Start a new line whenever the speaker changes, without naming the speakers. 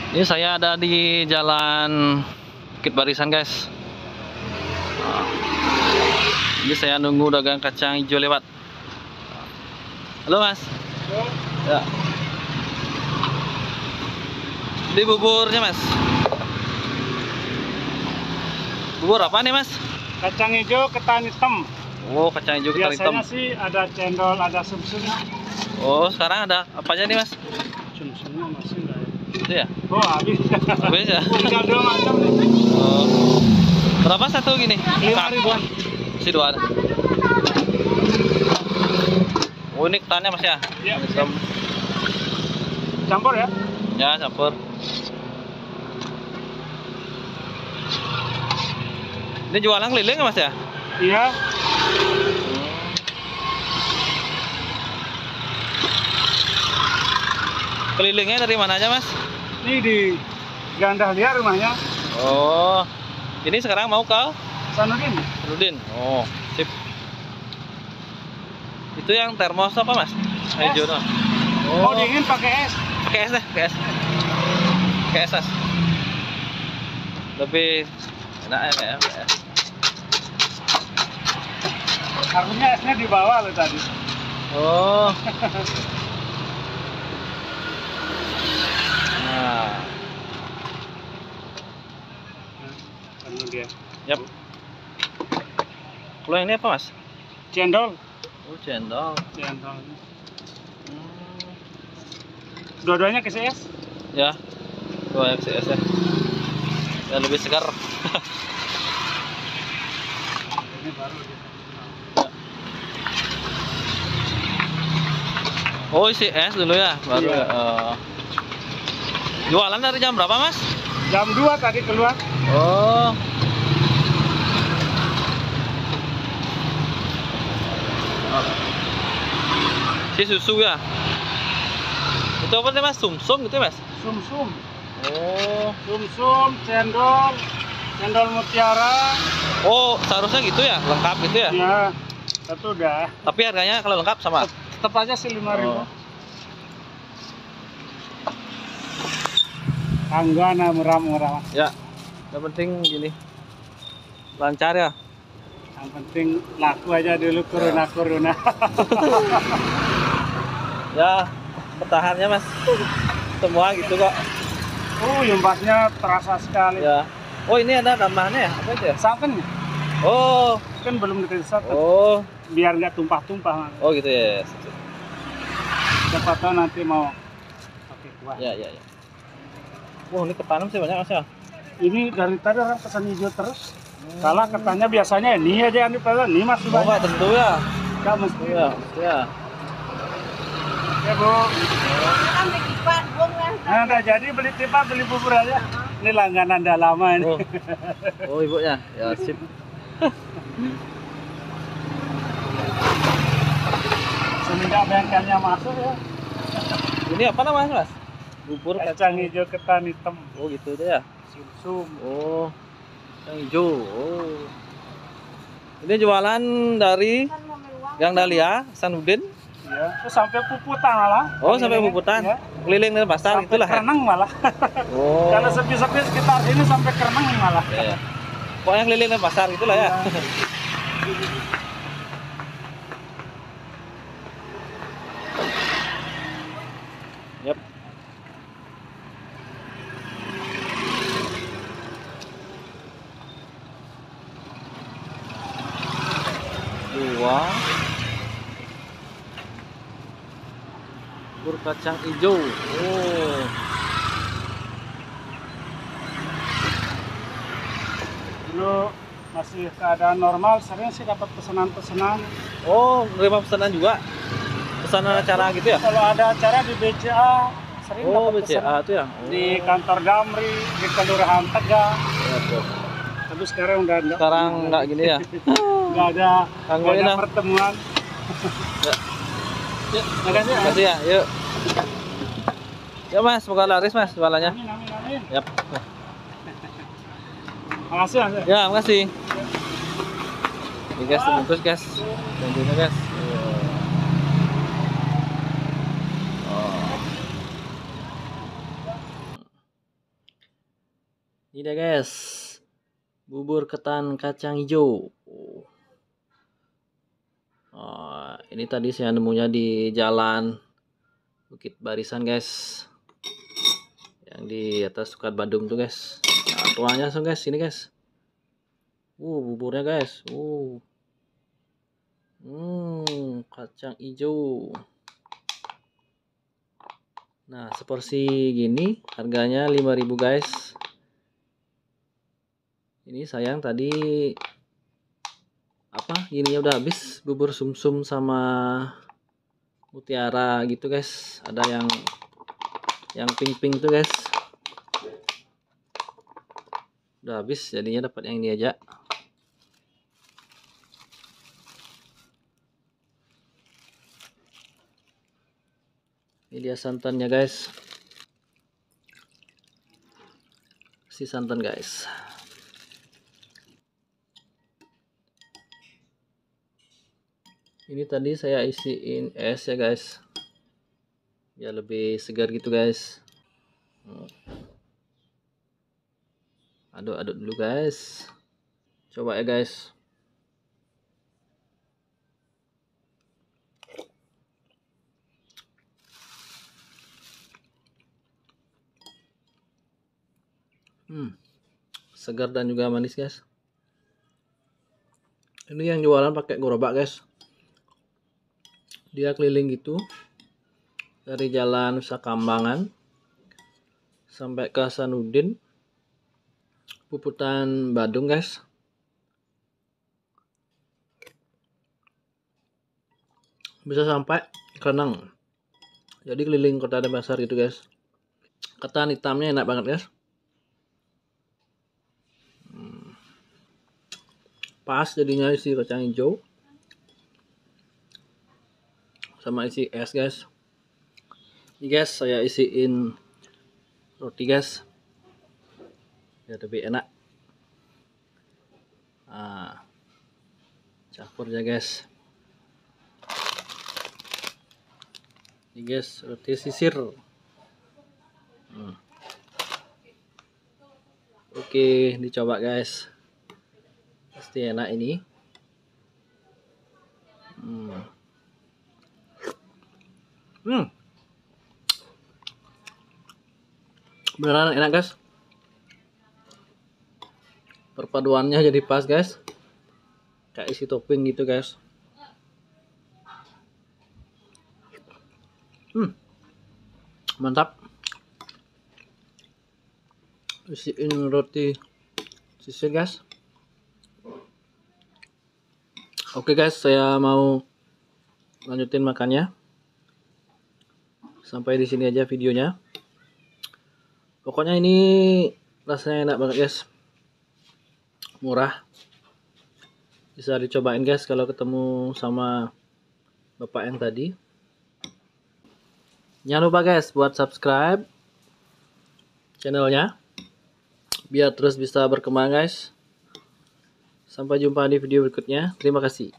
Ini saya ada di Jalan Bukit Barisan, guys. Ini saya nunggu dagang kacang hijau lewat. Halo, Mas. Ya. Di buburnya, Mas. Bubur apa nih, Mas?
Kacang hijau ketan hitam.
Oh, kacang hijau ketan hitam.
Biasanya sih ada cendol, ada sumsumnya.
Oh, sekarang ada apa aja nih, Mas?
Sumsumnya masih enggak ya?
Itu ya?
Oh, habis.
Habis ya?
Tinggal 2 macam nih.
Oh. Berapa satu gini?
5.000-an.
Masih 2 ada. Oh, ini ketannya, Mas ya?
Iya.
Hitam.
Campur ya?
Ya, campur. Ini jualan keliling ya, Mas ya?
Iya.
Kelilingnya dari mana aja, Mas?
Ini di Gandah Liar rumahnya.
Oh, ini sekarang mau ke
Sanudin.
Rudin. Oh, sip. Itu yang termos apa, Mas? Hijau doang.
Oh, dingin pakai es.
Pakai es deh, pakai es. Pakai es, Mas. Lebih enak ya, pakai es.
Harusnya esnya di bawah loh tadi.
Oh. Nah,
Kan dia.
yap. Kalau ini apa, Mas?
Cendol.
Oh, cendol.
Cendol.
Hmm.
Dua-duanya ke es.
Ya, 2 XS ya. Ya lebih segar.
Ini baru dia.
Oh, isi es dulu ya, baru
Iya.
ya. Jualan dari jam berapa, Mas?
Jam 2 tadi keluar.
Oh. Si susu ya. Itu apa nih, Mas? Sumsum gitu ya, Mas?
Sumsum.
Oh.
Sumsum, cendol, cendol mutiara.
Oh, seharusnya gitu ya, lengkap gitu ya.
Ya, satu udah.
Tapi harganya kalau lengkap sama.
Tetap aja sih 5.000.
Oh.
Anggana murah-murah.
Ya. Yang penting gini. Lancar ya.
Yang penting laku aja dulu corona.
Ya, bertahannya, Mas. Semua gitu kok.
Yumpasnya terasa sekali.
Ya. Oh, ini ada tambahannya ya? Apa itu ya?
Santan
Oh.
kan belum dikasih santan.
Oh.
Biar nggak tumpah-tumpah.
Oh, gitu ya.
Siapa tahu nanti mau pakai kuah.
Ya, ya, ya. Wah, ini ketanam sih banyak, Mas ya.
Ini dari tadi orang pesan hijau terus. Kalau katanya biasanya ini aja yang dipesan, ini masih
Oh, nggak
banyak.
tentu ya.
Nggak mesti.
Ya, ya.
Ya, Bu. Nah, udah jadi beli tipa, beli bubur aja. Ini langganan dah lama ini.
Oh. Oh, ibunya. Ya, sip.
Semenjak bengkelnya masuk ya.
Ini apa namanya, Mas? Bubur
Kacang hijau ketan hitam.
Oh, gitu deh ya.
Sumsum.
Oh. Kacang hijau. Oh. Ini jualan dari Gang Dahlia, Sanudin.
Ya, terus sampai Puputan malah.
Oh, sampai Puputan.
Ya.
Keliling dari pasar
Sampai
itulah.
Kereneng malah.
Oh.
Kalau sepi-sepi sekitar sini sampai Kereneng malah.
Ya, ya. Pokoknya keliling dari pasar itulah ya. Yap. Dua. Bubur kacang hijau. Oh.
Dulu masih keadaan normal, sering sih dapat pesanan-pesanan.
Oh, nerima pesanan juga. Pesanan acara gitu ya?
Kalau ada acara di BCA, sering
Oh,
dapat
BCA
pesanan.
itu ya. Oh.
Di kantor Damri, di Kelurahan Tegal.
Ya, tuh.
Tapi sekarang udah enggak.
Sekarang enggak gini ya.
Enggak ada,
Tanggung
nggak ada
ini.
pertemuan.
Ya.
Ya, makasih ya.
Makasih ya, yuk. Ya, Mas, semoga laris, Mas, jualannya.
Amin, amin, amin.
Yap.
Makasih, Mas.
Ya, makasih. Ini guys, bungkus guys. Janjinya guys. Oh. Ini dia guys, bubur ketan kacang hijau. Ini tadi saya nemunya di jalan Bukit Barisan guys, yang di atas Sukat Badung tuh guys. Nah, tuangnya langsung guys, ini guys. Buburnya guys. Kacang hijau. Nah, seporsi gini harganya 5.000 guys. Ini sayang tadi gininya udah habis, bubur sumsum sama mutiara gitu guys. Ada yang pink tuh guys. Udah habis, jadinya dapat yang ini aja. Ini dia santannya guys. Si santan guys. Ini tadi saya isiin es ya guys, biar lebih segar gitu guys. Aduk-aduk dulu guys. Coba ya guys. Segar dan juga manis guys. Ini yang jualan pakai gerobak guys. Dia keliling gitu dari jalan Nusa Kambangan sampai ke Hasanuddin, Puputan Badung guys. Bisa sampai Kenang. Jadi keliling kota Denpasar gitu guys. Ketan hitamnya enak banget guys. Pas jadinya isi kacang hijau sama isi es guys. Ini guys saya isiin roti guys, biar lebih enak. Campur ya guys. Ini guys roti sisir. Oke, dicoba guys. Pasti enak ini. Beneran enak guys. Perpaduannya jadi pas guys. Kayak isi topping gitu guys. Mantap. Isiin roti sisir guys. Oke guys, saya mau lanjutin makannya. Sampai di sini aja videonya. Pokoknya ini rasanya enak banget guys. Murah. Bisa dicobain guys kalau ketemu sama bapak yang tadi. Jangan lupa guys buat subscribe channelnya, biar terus bisa berkembang guys. Sampai jumpa di video berikutnya. Terima kasih.